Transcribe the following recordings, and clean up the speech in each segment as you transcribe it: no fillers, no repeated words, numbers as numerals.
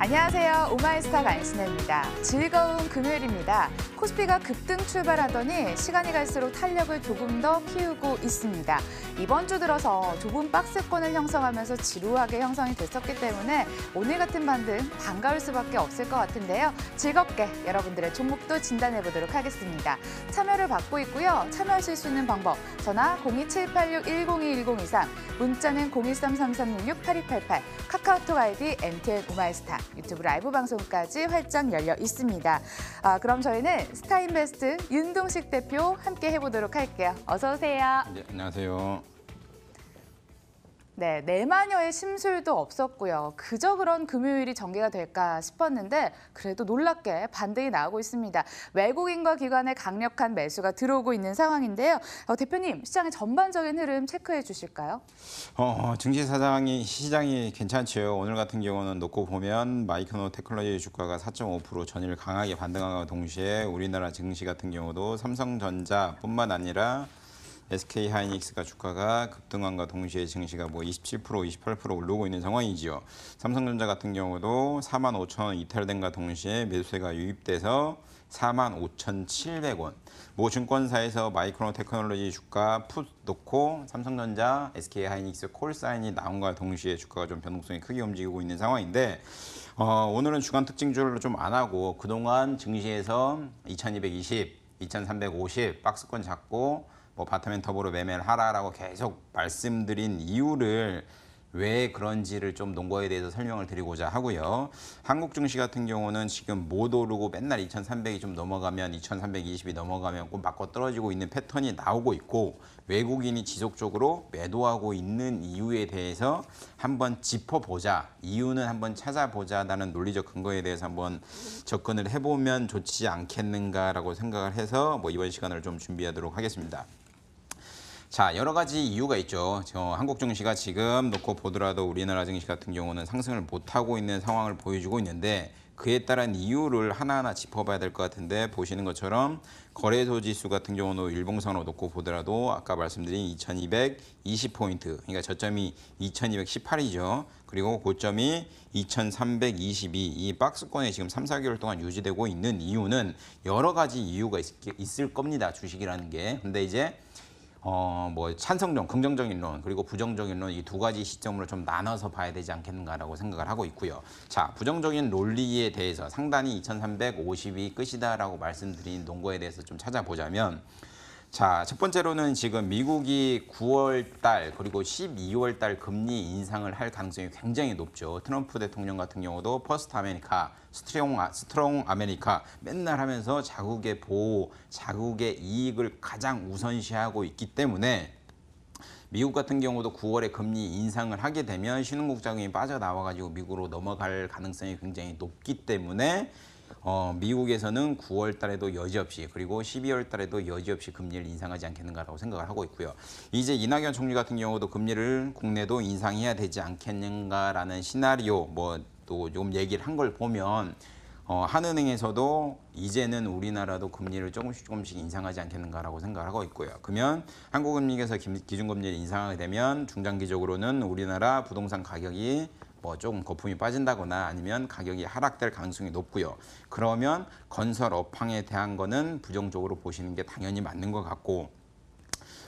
안녕하세요. 오마이스타 간신혜입니다. 즐거운 금요일입니다. 코스피가 급등 출발하더니 시간이 갈수록 탄력을 조금 더 키우고 있습니다. 이번 주 들어서 좁은 박스권을 형성하면서 지루하게 형성이 됐었기 때문에 오늘 같은 반등 반가울 수밖에 없을 것 같은데요. 즐겁게 여러분들의 종목도 진단해보도록 하겠습니다. 참여를 받고 있고요. 참여하실 수 있는 방법 전화 02786-102103, 문자는 013-3366-8288, 카카오톡 아이디 MTN 오마이스타, 유튜브 라이브 방송까지 활짝 열려 있습니다. 그럼 저희는 스타인베스트 윤동식 대표 함께 해보도록 할게요. 어서 오세요. 네, 안녕하세요. 네, 내마녀의 심술도 없었고요. 그저 그런 금요일이 전개가 될까 싶었는데 그래도 놀랍게 반등이 나오고 있습니다. 외국인과 기관의 강력한 매수가 들어오고 있는 상황인데요. 대표님, 시장의 전반적인 흐름 체크해 주실까요? 증시 시장이 괜찮죠. 오늘 같은 경우는 놓고 보면 마이크로 테크놀로지 주가가 4.5% 전일 강하게 반등함과 동시에 우리나라 증시 같은 경우도 삼성전자뿐만 아니라 SK하이닉스가 주가가 급등함과 동시에 증시가 27%, 28% 오르고 있는 상황이지요. 삼성전자 같은 경우도 45,000원 이탈된과 동시에 매수세가 유입돼서 45,700원. 모 증권사에서 마이크로 테크놀로지 주가 풋 놓고 삼성전자, SK하이닉스 콜사인이 나온과 동시에 주가가 좀 변동성이 크게 움직이고 있는 상황인데 오늘은 주간 특징주를 좀 안 하고 그동안 증시에서 2220, 2350 박스권 잡고 바텀앤톱으로 매매를 하라라고 계속 말씀드린 이유를 왜 그런지를 좀 논거에 대해서 설명을 드리고자 하고요. 한국 증시 같은 경우는 지금 못 오르고 맨날 2300이 좀 넘어가면 2320이 넘어가면 꼭 맞고 떨어지고 있는 패턴이 나오고 있고 외국인이 지속적으로 매도하고 있는 이유에 대해서 한번 짚어보자. 이유는 한번 찾아보자라는 논리적 근거에 대해서 한번 접근을 해보면 좋지 않겠는가라고 생각을 해서 이번 시간을 좀 준비하도록 하겠습니다. 자, 여러 가지 이유가 있죠. 한국 증시가 지금 놓고 보더라도 우리나라 증시 같은 경우는 상승을 못하고 있는 상황을 보여주고 있는데 그에 따른 이유를 하나하나 짚어봐야 될 것 같은데 보시는 것처럼 거래소 지수 같은 경우는 일봉상으로 놓고 보더라도 아까 말씀드린 2220포인트, 그러니까 저점이 2218이죠. 그리고 고점이 2322, 이 박스권에 지금 3, 4개월 동안 유지되고 있는 이유는 여러 가지 이유가 있을 겁니다. 주식이라는 게. 근데 이제 찬성론, 긍정적인 론, 그리고 부정적인 론 이 두 가지 시점으로 좀 나눠서 봐야 되지 않겠는가라고 생각을 하고 있고요. 자, 부정적인 논리에 대해서 상단이 2350이 끝이다라고 말씀드린 논거에 대해서 좀 찾아보자면 자, 첫 번째로는 지금 미국이 9월 달 그리고 12월 달 금리 인상을 할 가능성이 굉장히 높죠. 트럼프 대통령 같은 경우도 퍼스트 아메리카, 스트롱 아메리카 맨날 하면서 자국의 보호, 자국의 이익을 가장 우선시하고 있기 때문에 미국 같은 경우도 9월에 금리 인상을 하게 되면 신흥국 자금이 빠져나와가지고 미국으로 넘어갈 가능성이 굉장히 높기 때문에 미국에서는 9월 달에도 여지없이 그리고 12월 달에도 여지없이 금리를 인상하지 않겠는가라고 생각을 하고 있고요. 이제 이낙연 총리 같은 경우도 금리를 국내도 인상해야 되지 않겠는가라는 시나리오 또 좀 얘기를 한 걸 보면 한은행에서도 이제는 우리나라도 금리를 조금씩 인상하지 않겠는가라고 생각을 하고 있고요. 그러면 한국은행에서 기준금리를 인상하게 되면 중장기적으로는 우리나라 부동산 가격이 조금 거품이 빠진다거나 아니면 가격이 하락될 가능성이 높고요. 그러면 건설 업황에 대한 거는 부정적으로 보시는 게 당연히 맞는 것 같고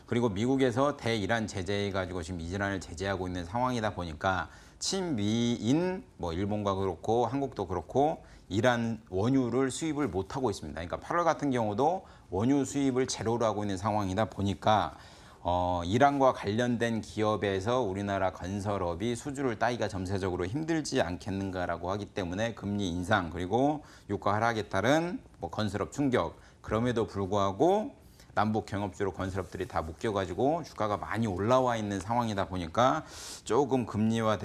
그리고 미국에서 대이란 제재해가지고 지금 이란을 제재하고 있는 상황이다 보니까 친미인 일본과 그렇고 한국도 그렇고 이란 원유를 수입을 못하고 있습니다. 그러니까 8월 같은 경우도 원유 수입을 제로로 하고 있는 상황이다 보니까 이란과 관련된 기업에서 우리나라 건설업이 수주를 따기가 점차적으로 힘들지 않겠는가라고 하기 때문에 금리 인상 그리고 유가 하락에 따른 건설업 충격 그럼에도 불구하고 남북 경협주로 건설업들이 다 묶여가지고 주가가 많이 올라와 있는 상황이다 보니까 조금 금리와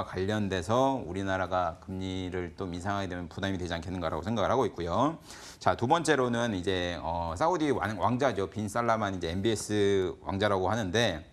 관련돼서 우리나라가 금리를 또 인상하게 되면 부담이 되지 않겠는가라고 생각을 하고 있고요. 자, 두 번째로는 이제 사우디 왕자죠. 빈 살라만 이제 MBS 왕자라고 하는데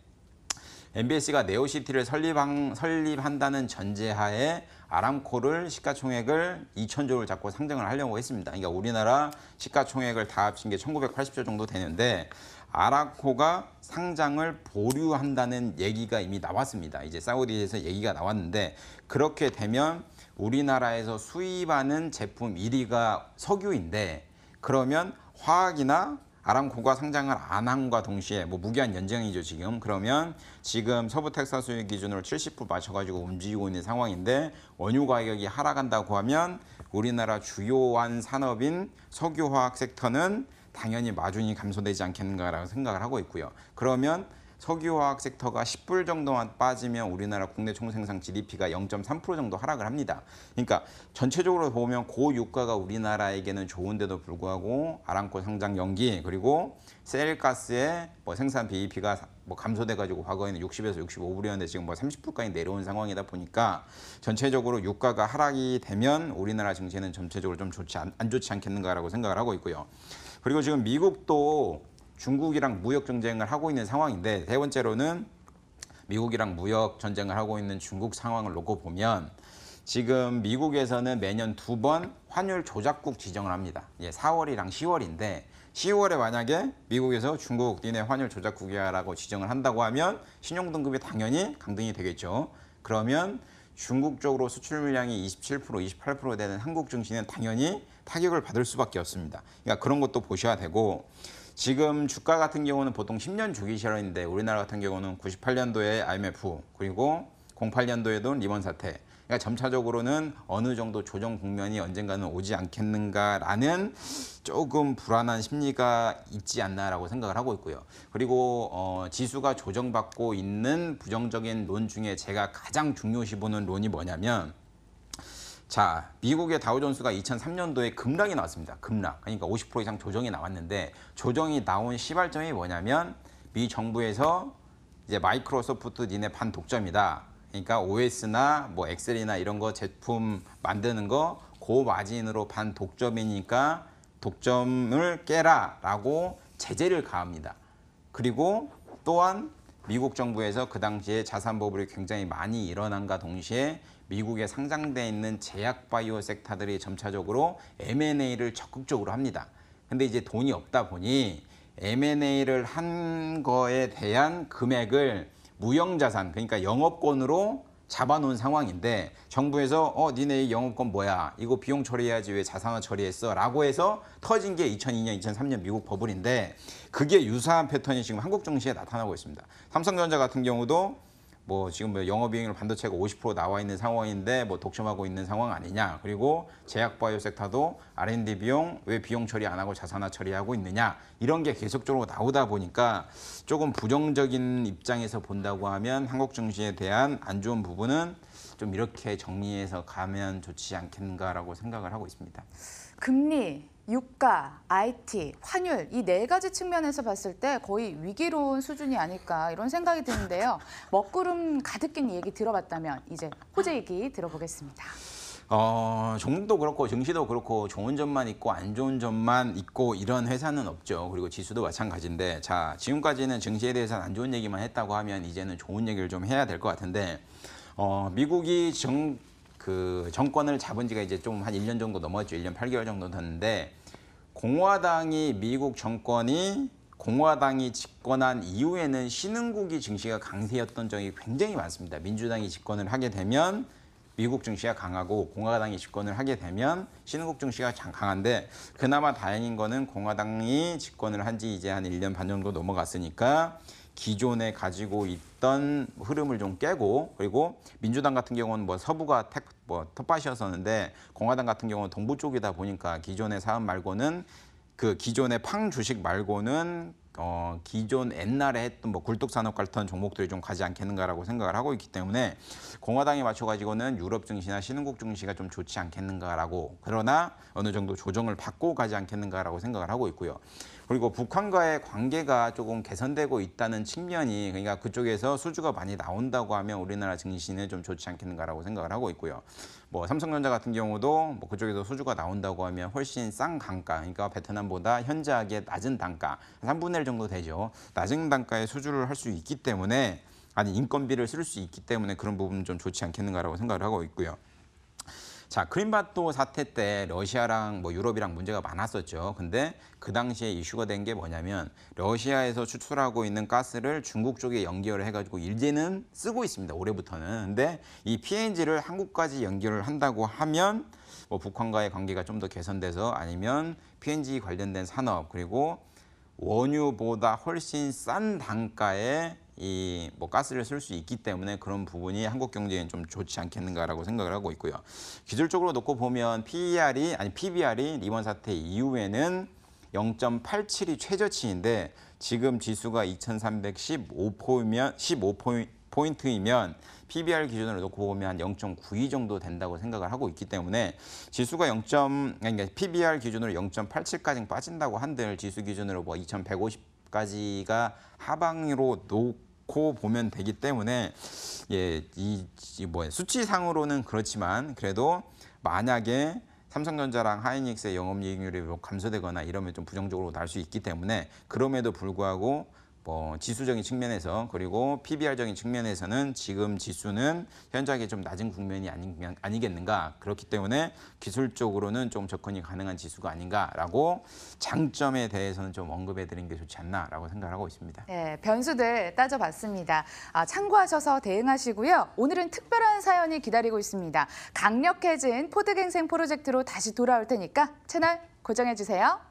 MBS가 네오시티를 설립한다는 전제하에 아람코를 시가총액을 2,000조를 잡고 상장을 하려고 했습니다. 그러니까 우리나라 시가총액을 다 합친 게 1,980조 정도 되는데 아람코가 상장을 보류한다는 얘기가 이미 나왔습니다. 이제 사우디에서 얘기가 나왔는데 그렇게 되면 우리나라에서 수입하는 제품 1위가 석유인데 그러면 화학이나 아람코가 상장을 안 함과 동시에 뭐 무기한 연장이죠 지금. 그러면 지금 서부 텍사스 기준으로 70% 맞춰가지고 움직이고 있는 상황인데 원유 가격이 하락한다고 하면 우리나라 주요한 산업인 석유화학 섹터는 당연히 마진이 감소되지 않겠는가라고 생각을 하고 있고요. 그러면 석유화학 섹터가 10불 정도만 빠지면 우리나라 국내 총생산 GDP가 0.3% 정도 하락을 합니다. 그러니까 전체적으로 보면 고유가가 우리나라에게는 좋은데도 불구하고 아람코 상장 연기 그리고 셀가스의 뭐 생산 BEP가 뭐 감소돼가지고 과거에는 60에서 65불이었는데 지금 뭐 30불까지 내려온 상황이다 보니까 전체적으로 유가가 하락이 되면 우리나라 증시는 전체적으로 좀 안 좋지 않겠는가라고 생각을 하고 있고요. 그리고 지금 미국도 중국이랑 무역 전쟁을 하고 있는 상황인데 세 번째로는 미국이랑 무역 전쟁을 하고 있는 중국 상황을 놓고 보면 지금 미국에서는 매년 2번 환율 조작국 지정을 합니다. 4월이랑 10월인데 10월에 만약에 미국에서 중국 니네 환율 조작국이야라고 지정을 한다고 하면 신용등급이 당연히 강등이 되겠죠. 그러면 중국 쪽으로 수출 물량이 27%, 28% 되는 한국 증시는 당연히 타격을 받을 수밖에 없습니다. 그러니까 그런 것도 보셔야 되고 지금 주가 같은 경우는 보통 10년 주기 실현인데 우리나라 같은 경우는 98년도에 IMF 그리고 08년도에도 리먼 사태 그러니까 점차적으로는 어느 정도 조정 국면이 언젠가는 오지 않겠는가라는 조금 불안한 심리가 있지 않나라고 생각을 하고 있고요. 그리고 지수가 조정받고 있는 부정적인 론 중에 제가 가장 중요시 보는 론이 뭐냐면 자, 미국의 다우존스가 2003년도에 급락이 나왔습니다. 급락. 그러니까 50% 이상 조정이 나왔는데 조정이 나온 시발점이 뭐냐면 미 정부에서 이제 마이크로소프트 니네 반독점이다. 그러니까 OS나 뭐 엑셀이나 이런 거 제품 만드는 거 고마진으로 반독점이니까 독점을 깨라라고 제재를 가합니다. 그리고 또한 미국 정부에서 그 당시에 자산 보복이 굉장히 많이 일어난과 동시에 미국에 상장돼 있는 제약 바이오 섹터들이 점차적으로 M&A를 적극적으로 합니다. 근데 이제 돈이 없다 보니 M&A를 한 거에 대한 금액을 무형자산, 그러니까 영업권으로 잡아놓은 상황인데 정부에서 니네 이 영업권 뭐야? 이거 비용 처리해야지 왜 자산화 처리했어? 라고 해서 터진 게 2002년, 2003년 미국 버블인데 그게 유사한 패턴이 지금 한국 증시에 나타나고 있습니다. 삼성전자 같은 경우도 뭐 지금 뭐 영업이익률 반도체가 50% 나와 있는 상황인데 뭐 독점하고 있는 상황 아니냐. 그리고 제약바이오 섹터도 R&D 비용 왜 비용 처리 안 하고 자산화 처리하고 있느냐. 이런 게 계속적으로 나오다 보니까 조금 부정적인 입장에서 본다고 하면 한국 증시에 대한 안 좋은 부분은 좀 이렇게 정리해서 가면 좋지 않겠는가라고 생각을 하고 있습니다. 금리, 유가, IT, 환율 이 네 가지 측면에서 봤을 때 거의 위기로운 수준이 아닐까 이런 생각이 드는데요. 먹구름 가득 낀 얘기 들어봤다면 이제 호재 얘기 들어보겠습니다. 종목도 그렇고 증시도 그렇고 좋은 점만 있고 안 좋은 점만 있고 이런 회사는 없죠. 그리고 지수도 마찬가지인데 자 지금까지는 증시에 대해서는 안 좋은 얘기만 했다고 하면 이제는 좋은 얘기를 좀 해야 될 것 같은데 미국이 정권을 잡은 지가 이제 좀 한 1년 정도 넘었죠. 1년 8개월 정도 됐는데 공화당이 집권한 이후에는 신흥국이 증시가 강세였던 적이 굉장히 많습니다. 민주당이 집권을 하게 되면 미국 증시가 강하고 공화당이 집권을 하게 되면 신흥국 증시가 강한데 그나마 다행인 거는 공화당이 집권을 한 지 이제 한 1년 반 정도 넘어갔으니까 기존에 가지고 있던 흐름을 좀 깨고 그리고 민주당 같은 경우는 뭐 서부가 텃밭이었었는데 공화당 같은 경우는 동부 쪽이다 보니까 기존의 사업 말고는 그 기존의 팡 주식 말고는 기존 옛날에 했던 뭐 굴뚝산업 같은 종목들이 좀 가지 않겠는가라고 생각을 하고 있기 때문에 공화당에 맞춰가지고는 유럽 증시나 신흥국 증시가 좀 좋지 않겠는가라고 그러나 어느 정도 조정을 받고 가지 않겠는가라고 생각을 하고 있고요. 그리고 북한과의 관계가 조금 개선되고 있다는 측면이 그러니까 그쪽에서 수주가 많이 나온다고 하면 우리나라 증시는 좀 좋지 않겠는가라고 생각을 하고 있고요. 뭐 삼성전자 같은 경우도 뭐 그쪽에서 수주가 나온다고 하면 훨씬 싼 단가, 그러니까 베트남보다 현저하게 낮은 단가, 3분의 1 정도 되죠. 낮은 단가에 수주를 할 수 있기 때문에 아니 인건비를 쓸 수 있기 때문에 그런 부분은 좀 좋지 않겠는가라고 생각을 하고 있고요. 자, 크림바토 사태 때 러시아랑 뭐 유럽이랑 문제가 많았었죠. 근데 그 당시에 이슈가 된 게 뭐냐면 러시아에서 추출하고 있는 가스를 중국 쪽에 연결을 해가지고 이제는 쓰고 있습니다. 올해부터는. 근데 이 PNG를 한국까지 연결을 한다고 하면 뭐 북한과의 관계가 좀 더 개선돼서 아니면 PNG 관련된 산업 그리고 원유보다 훨씬 싼 단가에 이 뭐 가스를 쓸 수 있기 때문에 그런 부분이 한국 경제에는 좀 좋지 않겠는가라고 생각을 하고 있고요. 기술적으로 놓고 보면 PBR이 이번 사태 이후에는 0.87이 최저치인데 지금 지수가 2,315포인트이면 PBR 기준으로 놓고 보면 한 0.92 정도 된다고 생각을 하고 있기 때문에 지수가 그러니까 PBR 기준으로 0.87까지 빠진다고 한들 지수 기준으로 뭐 2,150까지가 하방으로 놓고 보면 되기 때문에 수치상으로는 그렇지만 그래도 만약에 삼성전자랑 하이닉스의 영업이익률이 감소되거나 이러면 좀 부정적으로 날 수 있기 때문에 그럼에도 불구하고 뭐 지수적인 측면에서 그리고 PBR적인 측면에서는 지금 지수는 현저하게 좀 낮은 국면이 아니겠는가. 그렇기 때문에 기술적으로는 좀 접근이 가능한 지수가 아닌가라고 장점에 대해서는 좀 언급해드린 게 좋지 않나라고 생각하고 있습니다. 네, 변수들 따져봤습니다. 참고하셔서 대응하시고요. 오늘은 특별한 사연이 기다리고 있습니다. 강력해진 포드갱생 프로젝트로 다시 돌아올 테니까 채널 고정해주세요.